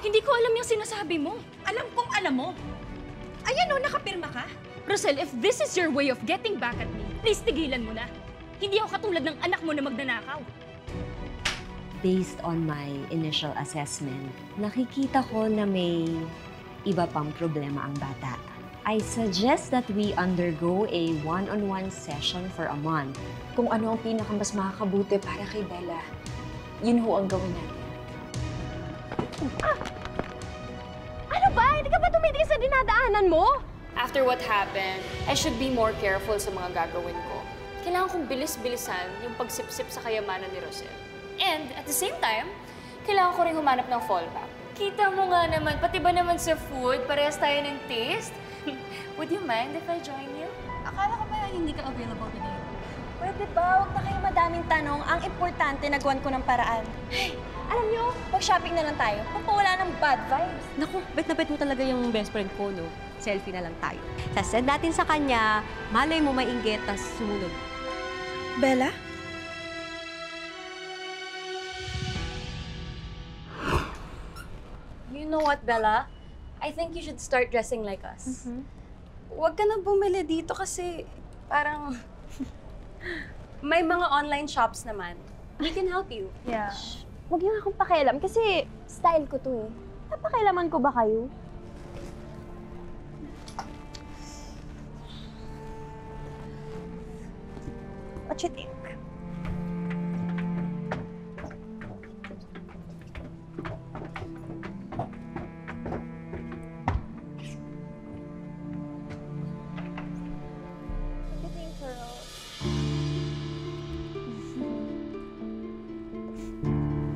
Hindi ko alam yung sinasabi mo. Alam kong alam mo. Ayan o, nakapirma ka. Rosel, if this is your way of getting back at me, please tigilan mo na. Hindi ako katulad ng anak mo na magnanakaw. Based on my initial assessment, nakikita ko na may iba pang problema ang bata. I suggest that we undergo a one-on-one session for a month. Kung ano ang pinakamas makakabuti para kay Bella, yun ho ang gawin natin. Ano ba? Hindi ka ba tumitingin sa dinadaanan mo? After what happened, I should be more careful sa mga gagawin ko. Kailangan kong bilis-bilisan yung pagsipsip sa kayamanan ni Rosel. And at the same time, kailangan ko rin humanap ng fallback. Kita mo nga naman, pati ba naman sa food, parehas tayo ng taste? Would you mind if I join you? Akala ko ba hindi ka available today? Pwede ba? Huwag na kayo madaming tanong. Ang importante, nagawan ko ng paraan. Ay, alam nyo, mag-shopping na lang tayo. Pagpawala ng bad vibes. Naku, bet na bet mo talaga yung best friend ko, no? Selfie na lang tayo. Sasend natin sa kanya, malay mo mainggit, tas sumunod. Bella? You know what, Bella? I think you should start dressing like us. Huwag ka na bumili dito kasi parang may mga online shops naman. We can help you. Yeah. Huwag niyo akong pakialam kasi style ko to eh. Napakailaman ko ba kayo? What you think?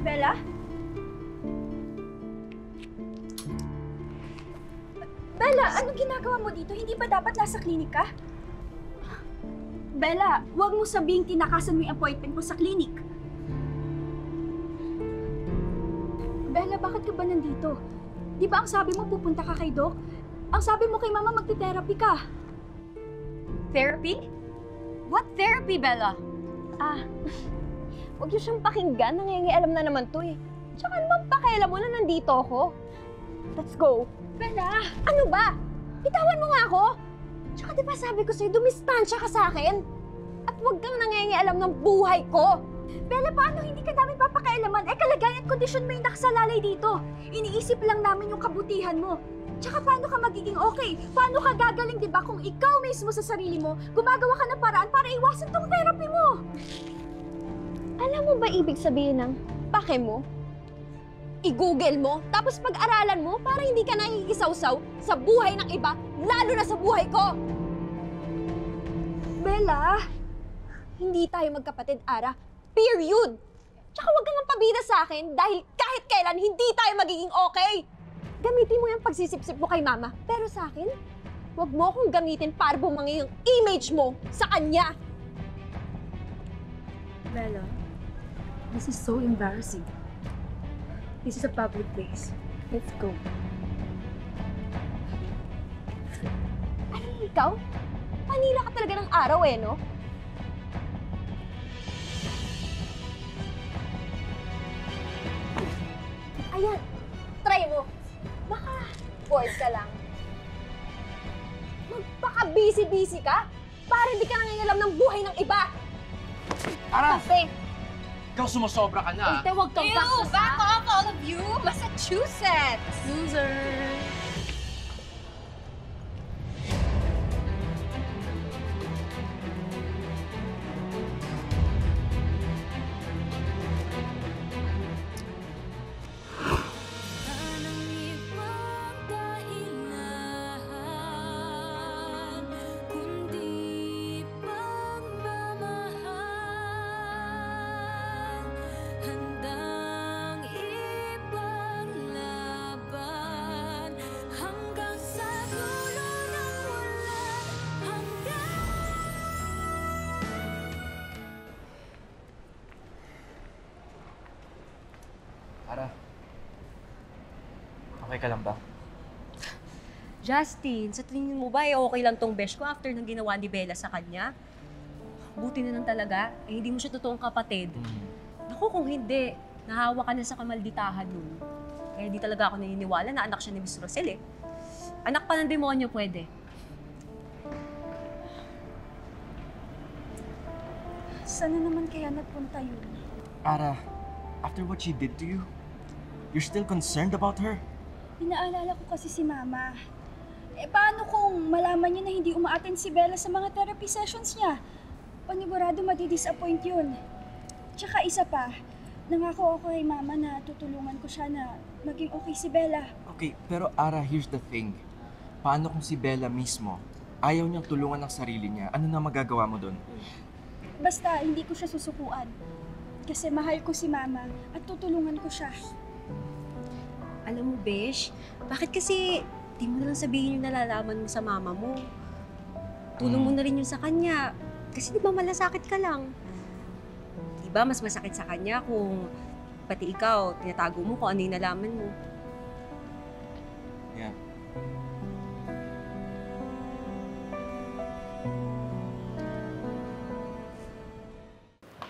Bella? Bella, anong ginagawa mo dito? Hindi ba dapat nasa klinik ka? Bella, huwag mo sabihing tinakasan mo yung appointment mo sa klinik. Bella, bakit ka ba nandito? Di ba ang sabi mo pupunta ka kay Doc? Ang sabi mo kay Mama magte-therapy ka. Therapy? What therapy, Bella? Huwag niyo siyang pakinggan, nangingialam na naman to eh. Tsaka naman pakialam mo na nandito ako. Let's go. Bella! Ano ba? Bitawan mo nga ako! Tsaka di ba sabi ko sa'yo, dumistansya ka sa akin? At huwag kang nangingialam ng buhay ko! Bella, paano hindi ka namin papakialaman? Kalagayan at kondisyon mo yung nakasalalay dito. Iniisip lang namin yung kabutihan mo. Tsaka paano ka magiging okay? Paano ka gagaling, di ba, kung ikaw mismo sa sarili mo, gumagawa ka ng paraan para iwasan tong therapy mo? Alam mo ba ibig sabihin ng pake mo? I-google mo, tapos pag-aralan mo para hindi ka nakikisaw-saw sa buhay ng iba, lalo na sa buhay ko! Bella, hindi tayo magkapatid, Ara. Period! Tsaka huwag kang pabida sa akin dahil kahit kailan hindi tayo magiging okay! Gamitin mo yung pagsisipsip mo kay Mama. Pero sa akin, huwag mo akong gamitin para bumangay yung image mo sa kanya! Bella, this is so embarrassing. This is a public place. Let's go. Alam mo ikaw? Manila ka talaga ng araw eh, no? Ayan, try mo. Baka bored ka lang. Magpaka-busy-busy ka para hindi ka nangingialam ng buhay ng iba. Ara! Kasi, Ikaw sumusobra ka na. Huwag kang bastos, Back off, all of you! Massachusetts! Loser! Ara, okay ka lang ba? Justin, sa tingin mo ba okay lang tong besh ko after ng ginawa ni Bella sa kanya? Buti na lang talaga, hindi mo siya totoong kapatid. Naku, kung hindi, nahawa ka na sa kamalditahan nun. Kaya di talaga ako naniniwala na anak siya ni Miss Rosel eh. Anak pa ng demonyo pwede. Sana naman kaya nagpunta yun? Ara, after what she did to you, you're still concerned about her? Pinaalala ko kasi si Mama. Paano kung malaman niya na hindi umaattend si Bella sa mga therapy sessions niya? Panigurado madi-disappoint yun. Tsaka isa pa, nangako ako kay Mama na tutulungan ko siya na maging okay si Bella. Okay, pero Ara, here's the thing. Paano kung si Bella mismo ayaw niyang tulungan ng sarili niya? Ano na magagawa mo doon? Basta hindi ko siya susukuan. Kasi mahal ko si Mama at tutulungan ko siya. Alam mo, Besh, bakit kasi di mo na lang sabihin yung nalalaman mo sa mama mo? Tulong mo na rin yun sa kanya. Kasi di ba malasakit ka lang? Di ba mas masakit sa kanya kung pati ikaw, tinatago mo kung ano yung nalaman mo. Yeah.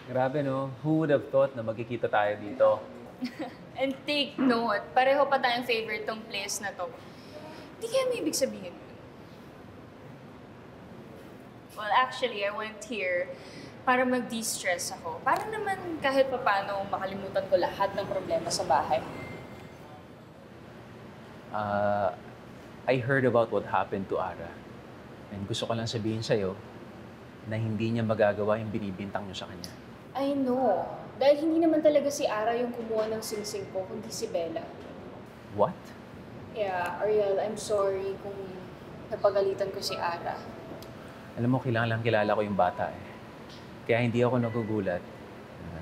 Grabe no, who would have thought na magkikita tayo dito? And take note, pareho pa tayong favorite tong place na to. Hindi kaya may ibig sabihin yun. Well, actually, I went here para mag-de-stress ako. Para naman kahit papano makalimutan ko lahat ng problema sa bahay. I heard about what happened to Ara. And gusto ko lang sabihin sa'yo na hindi niya magagawa yung binibintang niyo sa kanya. I know. Dahil hindi naman talaga si Ara yung kumuha ng singsing ko, kundi si Bella. What? Yeah, Ariel, I'm sorry kung napagalitan ko si Ara. Alam mo, lang kilala ko yung bata eh. Kaya hindi ako nagugulat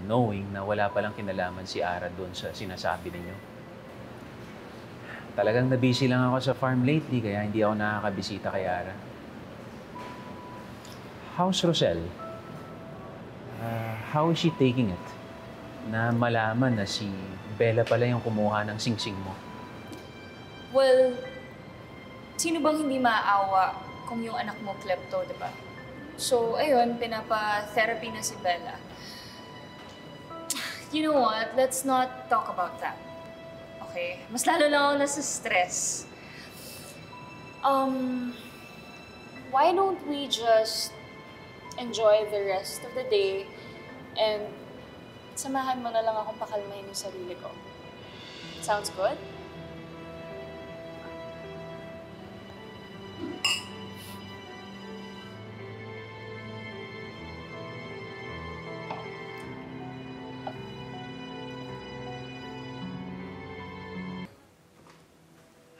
knowing na wala palang kinalaman si Ara doon sa sinasabi ninyo. Talagang na-busy lang ako sa farm lately kaya hindi ako nakakabisita kay Ara. How's Rosel? How is she taking it? Na malaman na si Bella pala yung kumuha ng singsing mo. Well, sino bang hindi maaawa kung yung anak mo klepto, di ba? So, ayun, pinapa-therapy na si Bella. You know what? Let's not talk about that. Okay? Mas lalo lang ako nasa stress. Why don't we just enjoy the rest of the day and samahan mo na lang akong pakalmahin yung sarili ko. Sounds good?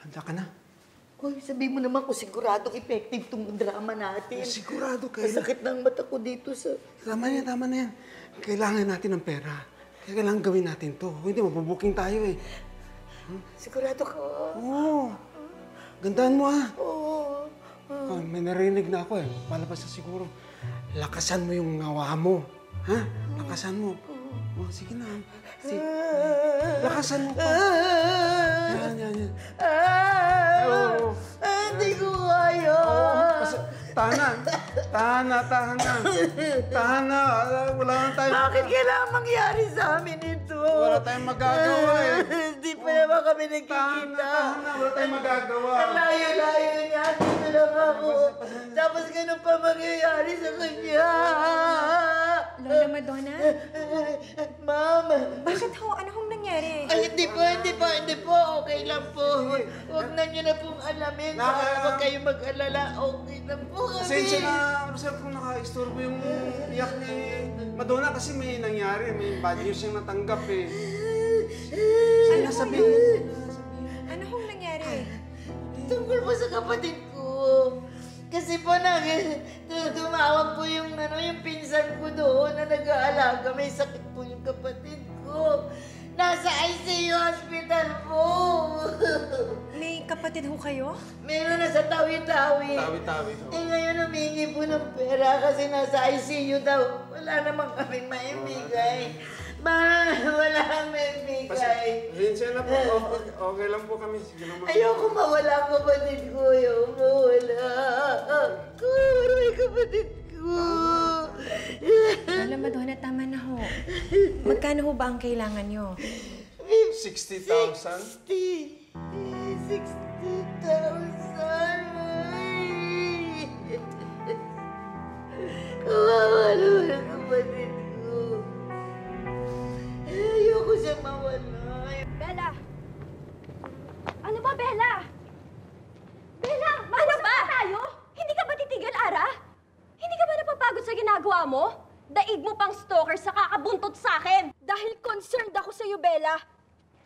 Handa ka na? Hoy, sabihin mo naman kung siguradong effective tong drama natin. Sigurado kayo. Masakit ng mata ko dito sa... Tama na yan. Kailangan natin ng pera. Kaya kailangan gawin natin to. Hindi, mabubuking tayo eh. Sigurado ka? Oo. Gandaan mo ah. Oo. Oh, may narinig na ako eh. Palabas na siguro. Lakasan mo yung ngawa mo. Ha? Lakasan mo. Oh, sige na. Sige. Lakasan mo pa. Yan. Hindi ko kaya. Tahan na. Wala na tayo. Bakit kailangan mangyari sa amin ito? Wala tayong magagawa eh. Hindi pa naman kami nagkikita. Tahan na. Wala tayong magagawa. Ang layo-layo niya. Dito lang ako. Tapos ganun pa mangyayari sa kanya. Lola Madonna? Ma'am. Bakit ho? Ano hong nangyari? Ay, hindi po. Okay lang po. Huwag na niyo na pong alamin. Huwag kayong mag-alala. Okay lang po kami. Pasensya na, Rosel, kung naka-istorbo yung iyak ni Madonna kasi may nangyari. May bad news yung natanggap eh. Ano sabihin? Ano hong nangyari? Tungkol po sa kapatid ko. Kasi po tumawag po yung pinsan ko doon na nag-aalaga. May sakit po yung kapatid ko. Nasa ICU hospital po. May kapatid ho kayo? Meron na sa Tawi-Tawi. Tawi-Tawi. Eh ngayon humingi po ng pera kasi nasa ICU daw. Wala namang kaming maibigay. Wala kang maibigay. Pasensya na po. Okay lang po kami. Sige lang. Ayoko mawala ang kapatid ko. Ayoko mawala. Wala yung kapatid ko. Lola Madonna, tama na ho. Magkano ho ba ang kailangan nyo? 60,000? 60,000. Ay! Kawawa naman ang kapatid ko. Ayoko siya mawala. Bella! Ano ba, Bella? Bella, ano ba? Tayo? Hindi ka ba titigil, Ara? Hindi ka ba napapagod sa ginagawa mo? Daig mo pang stalker sa kakabuntot sa akin. Dahil concerned ako sa iyo, Bella.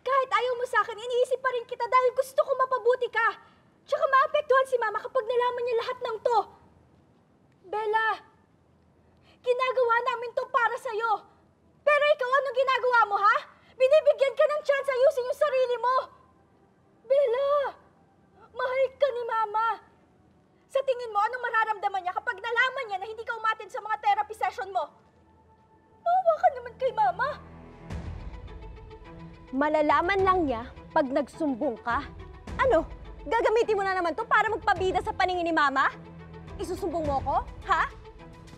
Kahit ayaw mo sa akin, iniisip pa rin kita dahil gusto ko mapabuti ka. Tsaka maapektuhan si Mama kapag nalaman niya lahat ng to. Bella, ginagawa namin to para sa'yo. Pero ikaw, anong ginagawa mo, ha? Binibigyan ka ng chance ayusin yung sarili mo. Bella, mahal ka ni Mama. Sa tingin mo, anong mararamdaman niya kapag nalaman niya na hindi ka umatin sa mga therapy session mo? Maawa ka naman kay Mama. Malalaman lang niya pag nagsumbong ka. Ano? Gagamitin mo na naman to para magpabida sa paningin ni Mama? Isusumbong mo ko? Ha?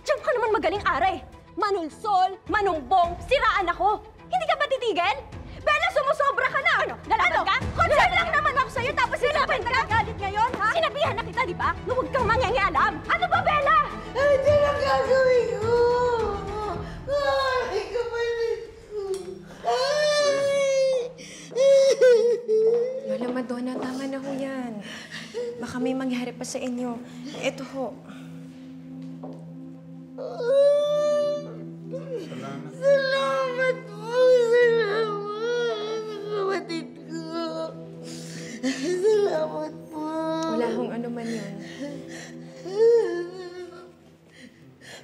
Diyan ka naman magaling aray. Manulsol, manumbong, siraan ako. Hindi ka ba titigil? Bella, sumusobra ka na! Ano? Lalaban ka? Concern lang naman ako sa'yo tapos lalaban ka? Galit ngayon, ha? Sinabihan na kita, di ba? Na huwag kang mangyayalam. Ano ba, Bella? Ano ang gagawin ko? Ay, kapatid ko. Ay! Lola Madonna, tama na ho yan. Baka may mangyari pa sa inyo. Eto ho. Salamat po! Salamat! Kapatid ko. Salamat po. Wala hong ano man yun.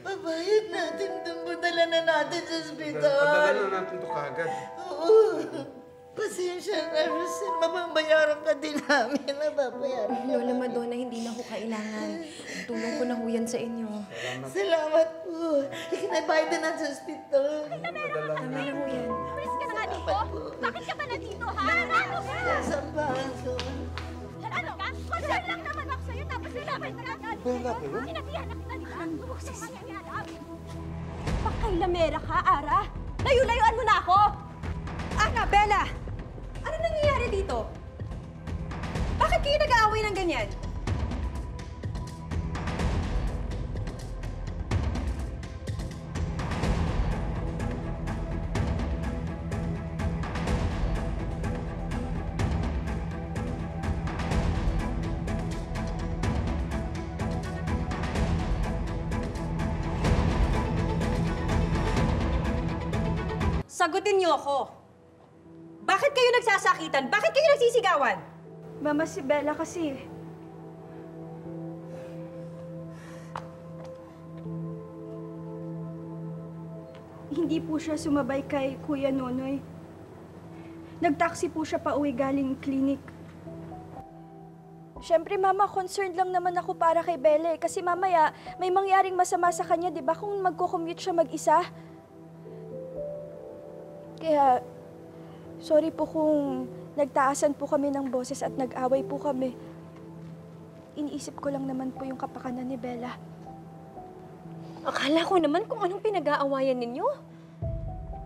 Babayad natin dun. Padala na natin sa ospital. Padala na natin ito kagad. Oo. Pasensya na, Rosel. Mababayaran ka din namin. Nababayaran ka. Lola Madonna, hindi na ho kailangan. Tulong ko na ho yan sa inyo. Salamat po. Ikinabayad na natin sa ospital. Tama na ho yan. Pwes ka na nga dito? Bakit ka ba na dito, ha? Ano ka? Sasambahan ko. Ano ka? Concern lang naman ako sa'yo tapos lalaban ka agad. Bella, pero? Sinabihan na kita, di ba? Huwag kang mangyayalap. Pakailamera ka, Ara. Layo-layuan mo na ako. Ana, Bella! Ano nangyayari dito? Bakit kayo nag-aaway ng ganyan? Sagutin niyo ako. Bakit kayo nagsasakitan? Bakit kayo nagsisigawan? Mama, si Bella kasi... Hindi po siya sumabay kay Kuya Nonoy. Nag-taxi po siya pa uwi galing clinic. Siyempre, Mama, concerned lang naman ako para kay Bella eh. Kasi mamaya, may mangyaring masama sa kanya, di ba? Kung magko-commute siya mag-isa. Kaya, sorry po kung nagtaasan po kami ng boses at nag-away po kami. Iniisip ko lang naman po yung kapakanan ni Bella. Akala ko naman kung anong pinag-aawayan ninyo.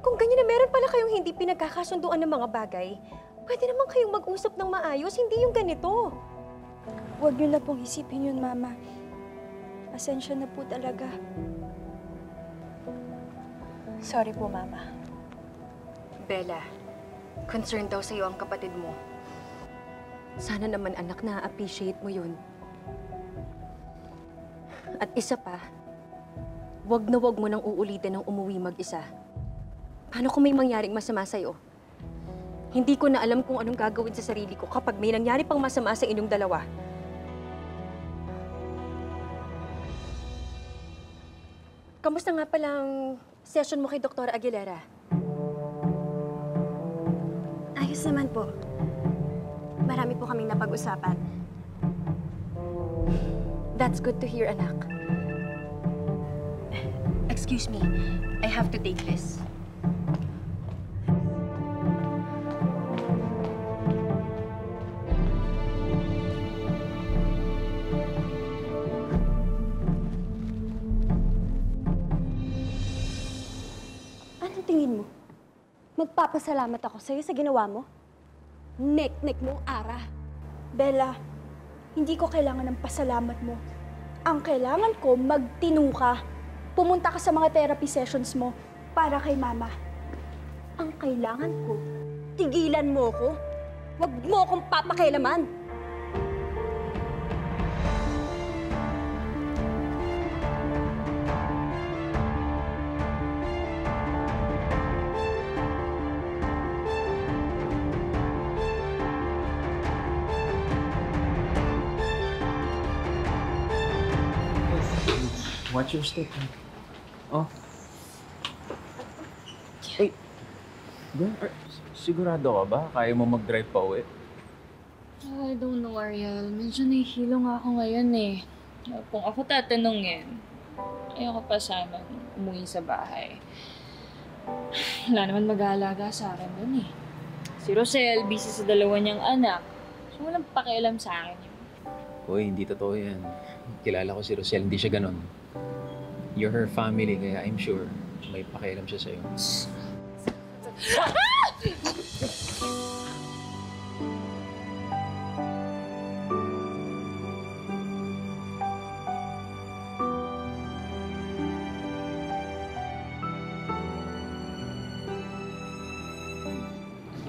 Kung ganyan na meron pala kayong hindi pinagkakasunduan ng mga bagay, pwede naman kayong mag-usap ng maayos, hindi yung ganito. Huwag niyo na pong isipin yun, Mama. Pasensya na po talaga. Sorry po, Mama. Bella, concerned daw sa'yo ang kapatid mo. Sana naman, anak, na-appreciate mo yun. At isa pa, wag na wag mo nang uulitin ng umuwi mag-isa. Paano kung may mangyaring masama sa'yo? Hindi ko na alam kung anong gagawin sa sarili ko kapag may nangyari pang masama sa inyong dalawa. Kamusta nga palang session mo kay Dr. Aguilera? Ayos naman po. Marami po kaming napag-usapan. That's good to hear, anak. Excuse me, I have to take this. Anong tingin mo? Magpapasalamat ako sa'yo sa ginawa mo? Nek-nek mong Ara. Bella, hindi ko kailangan ng pasalamat mo. Ang kailangan ko, magtino ka. Pumunta ka sa mga therapy sessions mo para kay Mama. Ang kailangan ko, tigilan mo ko. Huwag mo akong papakialaman. Watch your step. Oh. Hey. Sigurado ka ba? Kaya mo mag-drive pa uwi? I don't know, Ariel. Medyo nahihilo nga ako ngayon eh. Kung ako tatanungin, ayoko pa sana umuwi sa bahay. Wala naman mag-aalaga sa akin dun eh. Si Rosel, busy sa dalawa niyang anak. So walang pakialam sa akin yun. Uy, hindi totoo yan. Kilala ko si Rosel, hindi siya ganon. You're her family, kaya I'm sure may pakialam siya sa'yo.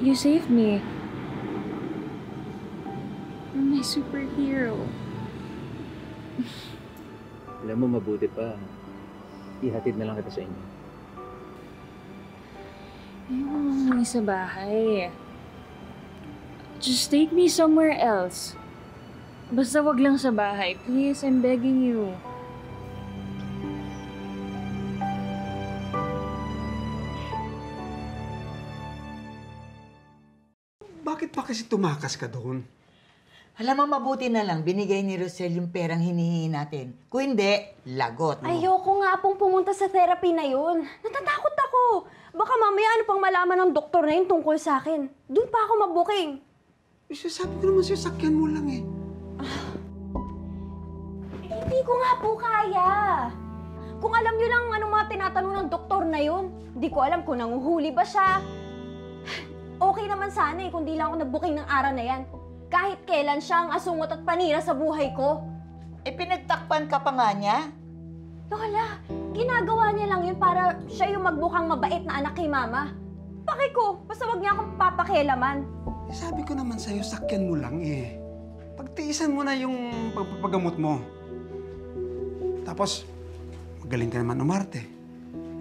You saved me. You're my superhero. Alam mo, mabuti pa. Ihatid na lang kita sa inyo. Ayoko umuwi sa bahay. Just take me somewhere else. Basta wag lang sa bahay. Please, I'm begging you. Bakit pa kasi tumakas ka doon? Alam mo, mabuti na lang binigay ni Rosel yung perang hinihingi natin. Kung hindi, lagot. Ayoko nga pong pumunta sa therapy na yun. Natatakot ako. Baka mamaya ano pang malaman ng doktor na yun tungkol sa akin. Doon pa ako mabuking. Sabi ko naman sa'yo, sakyan mo lang eh. Hindi ko nga po kaya. Kung alam nyo lang anong mga tinatanong ng doktor na yun, hindi ko alam kung nanguhuli ba siya. Okay naman sana eh, kung di lang ako nagbuking ng araw na yan. Kahit kailan siya ang asungot at panira sa buhay ko. Eh, pinagtakpan ka pa nga niya? Lola, ginagawa niya lang yun para siya yung magbukang mabait na anak kay Mama. Paki ko, basta wag niya akong papakialaman. Sabi ko naman sa'yo, sakyan mo lang eh. Pagtiisan mo na yung pagpapagamot mo. Tapos, magaling ka naman umarte.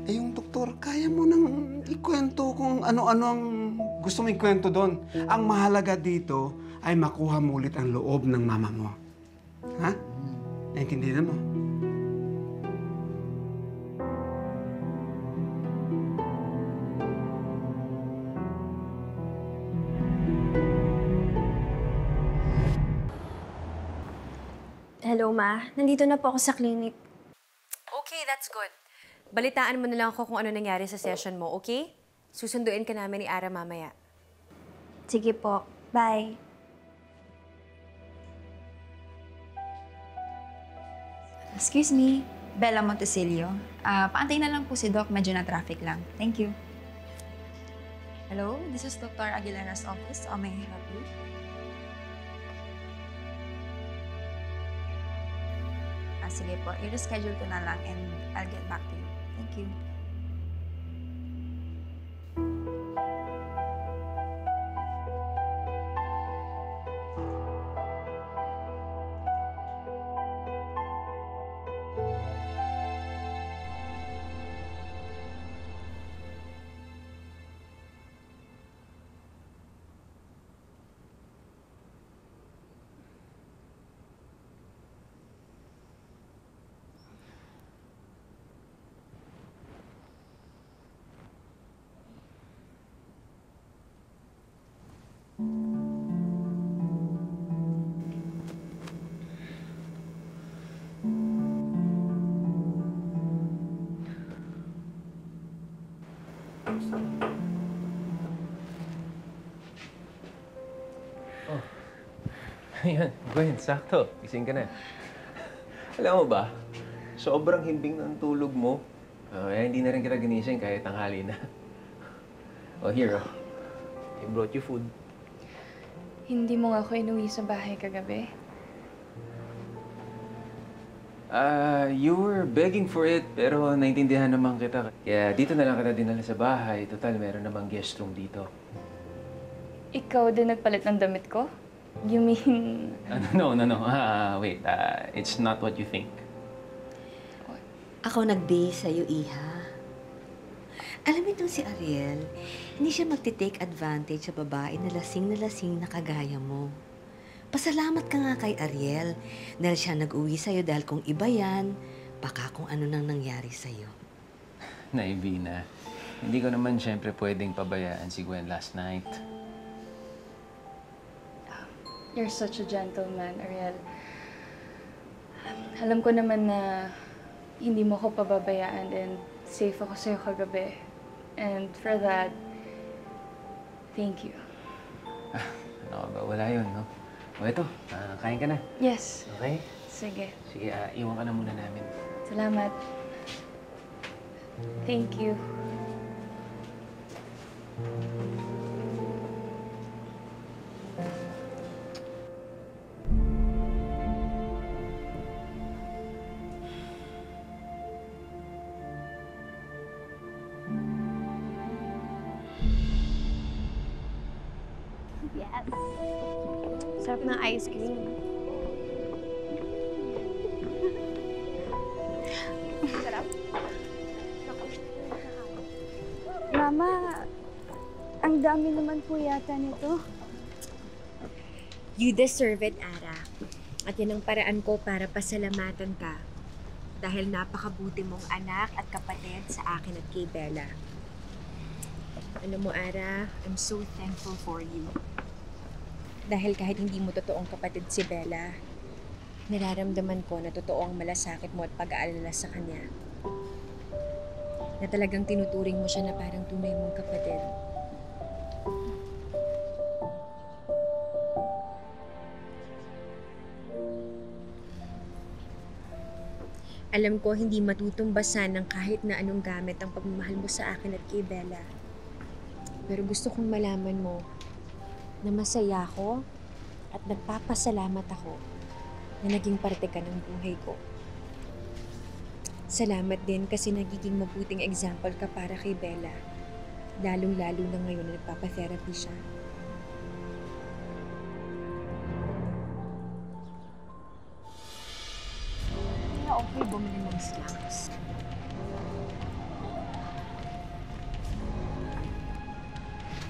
Eh yung doktor, kaya mo nang ikwento kung ano-ano ang gusto mo ikwento doon. Ang mahalaga dito ay makuha mo ulit ang loob ng mama mo. Ha? Naintindihan mo? Hello, Ma. Nandito na po ako sa clinic. Okay, that's good. Balitaan mo na lang ako kung ano nangyari sa session mo, okay? Susunduin ka namin ni Ara mamaya. Sige po. Bye. Excuse me, Bella Montesilio. Paantay na lang po si Doc, medyo na traffic lang. Thank you. Hello, this is Dr. Aguilera's office. How may I help you? Sige po, i-reschedule ko na lang and I'll get back to you. Thank you. Ayan, Gwen, sakto. Gising ka na. Alam mo ba, sobrang himbing ng tulog mo. Kaya hindi na rin kita ginising kahit tanghali na. Oh, here, oh. I brought you food. hindi mo nga ako inuwi sa bahay kagabi. You were begging for it, pero naintindihan naman kita. Kaya dito na lang kita dinala sa bahay. Total, meron namang guest room dito. Ikaw din nagpalit ng damit ko? You mean... No. Wait. It's not what you think. Ako nag-base sa'yo, Iha. Alam mo itong si Ariel, hindi siya magte-take advantage sa babae na lasing na kagaya mo. Pasalamat ka nga kay Ariel dahil siya nag-uwi sa'yo dahil kung iba yan, baka kung ano nang nangyari sa'yo. Naivina, hindi ko naman siyempre pwedeng pabayaan si Gwen last night. You're such a gentleman, Ariel. Alam ko naman na hindi mo ko pababayaan and safe ako sa'yo kagabi. And for that, thank you. Ano ba? Wala yun, no? O ito, kain ka na. Yes. Okay? Sige. Sige, iwan ka na muna namin. Salamat. Thank you. Yes. Sarap ng ice cream. Sarap. Mama, ang dami naman po yata nito. You deserve it, Ara. At yan ang paraan ko para pasalamatan ka. Dahil napakabuti mong anak at kapatid sa akin at kay Bella. Alam mo, Ara, I'm so thankful for you. Dahil kahit hindi mo totoong kapatid si Bella, nararamdaman ko na totoo ang malasakit mo at pag-aalala sa kanya. Na talagang tinuturing mo siya na parang tunay mong kapatid. Alam ko hindi matutumbasan ng kahit na anong gamit ang pagmamahal mo sa akin at kay Bella. Pero gusto kong malaman mo na masaya ako at nagpapasalamat ako na naging parte ka ng buhay ko. Salamat din kasi nagiging mabuting example ka para kay Bella. Lalong-lalo na ngayon na nagpapatherapy siya. Kaya okay bumili ng snacks.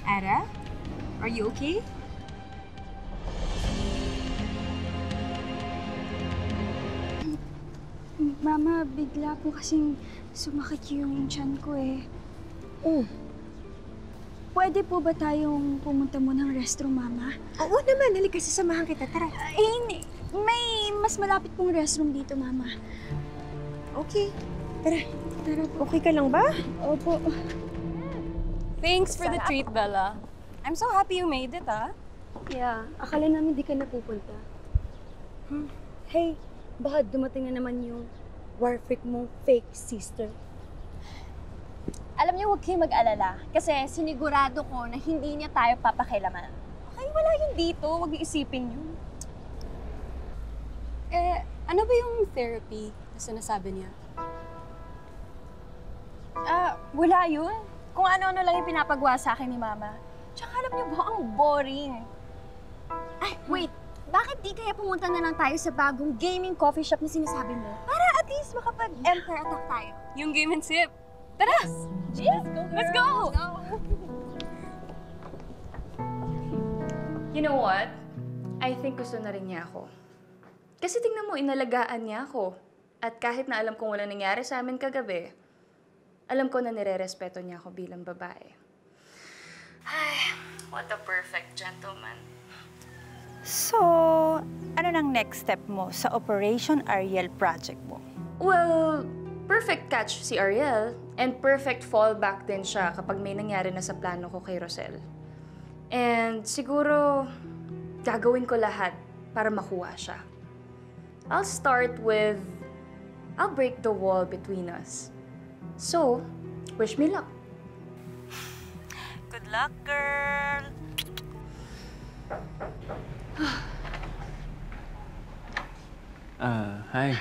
Ara? Are you okay? Mama, bigla po kasing sumakit yung tiyan ko eh. Oh. Pwede po ba tayong pumunta muna ng restroom, Mama? Oo naman, halika sasamahan kita. Tara. May mas malapit pong restroom dito, Mama. Okay. Tara. Tara po. Okay ka lang ba? Opo. Thanks for the treat, Bella. I'm so happy you made it, ah. Yeah, akala namin di ka napupunta. Hey, baka dumating na naman yung war freak mong fake sister. Alam niyo, huwag kayong mag-alala. Kasi sinigurado ko na hindi niya tayo papakilaman. Okay, wala yun dito. Huwag niyo isipin yun. Ano ba yung therapy na sinasabi niya? Wala yun. Kung ano-ano lang yung pinapagawa sa akin ni Mama. Tsaka alam niyo ba, ang boring. Ay, wait. Bakit di kaya pumunta na lang tayo sa bagong gaming coffee shop na sinasabi mo? Para at least makapag-emperor attack tayo. Yung game and sip. Tara! Cheers! Let's go! You know what? I think gusto na rin niya ako. Kasi tingnan mo, inalagaan niya ako. At kahit na alam kong wala nangyari sa amin kagabi, alam ko na nire-respeto niya ako bilang babae. Ay, what a perfect gentleman. So, ano nang next step mo sa Operation Ariel project mo? Well, perfect catch si Ariel and perfect fallback din siya kapag may nangyari na sa plano ko kay Rosel. And siguro, gagawin ko lahat para makuha siya. I'll start with, I'll break the wall between us. So, wish me luck. Good luck, girl! Hi.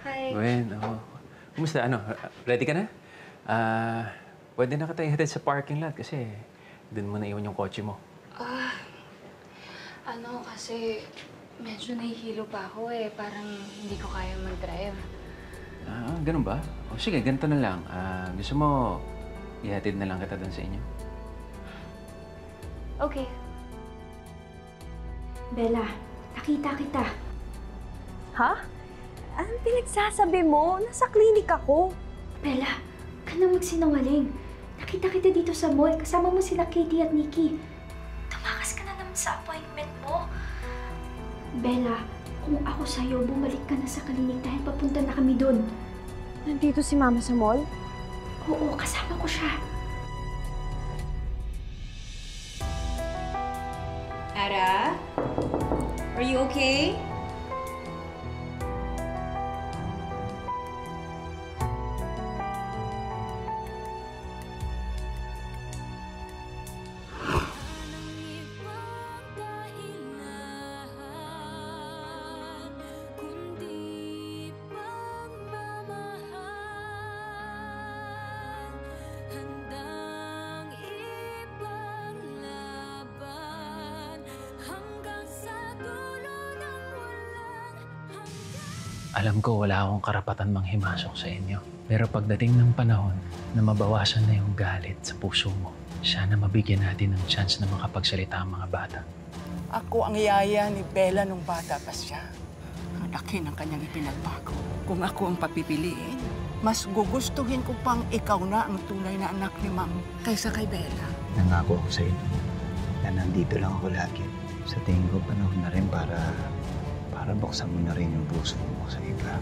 Hi. Gwen, kumusta? Ready ka na? Pwede na kita ihatid sa parking lot kasi dun mo naiwan yung kotse mo. Kasi medyo nahihilo pa ako eh. Parang hindi ko kaya mag-drive. Ganun ba? O sige, ganito na lang. Gusto mo, ihatid na lang kita dun sa inyo? Okay. Bella, nakita kita. Ha? Anong pinagsasabi mo? Nasa klinik ako. Bella, ka na magsinungaling. Nakita kita dito sa mall. Kasama mo sila Katie at Nikki. Tumakas ka na naman sa appointment mo. Bella, kung ako sa'yo, bumalik ka na sa klinik dahil papunta na kami doon. Nandito si Mama sa mall? Oo, kasama ko siya. Ara? Are you okay? Alam ko wala akong karapatan manghimasok sa inyo. Pero pagdating ng panahon na mabawasan na yung galit sa puso mo, sana mabigyan natin ng chance na makapagsalita ang mga bata. Ako ang yaya ni Bella nung bata pa siya. Ang laki ng kanyang ipinagbago. Kung ako ang papipiliin, mas gugustuhin ko pang ikaw na ang tunay na anak ni Ma'am kaysa kay Bella. Nangako ako sa inyo na nandito lang ako lagi. Sa tingin ko panahon na rin para buksan mo na rin yung puso mo sa iba.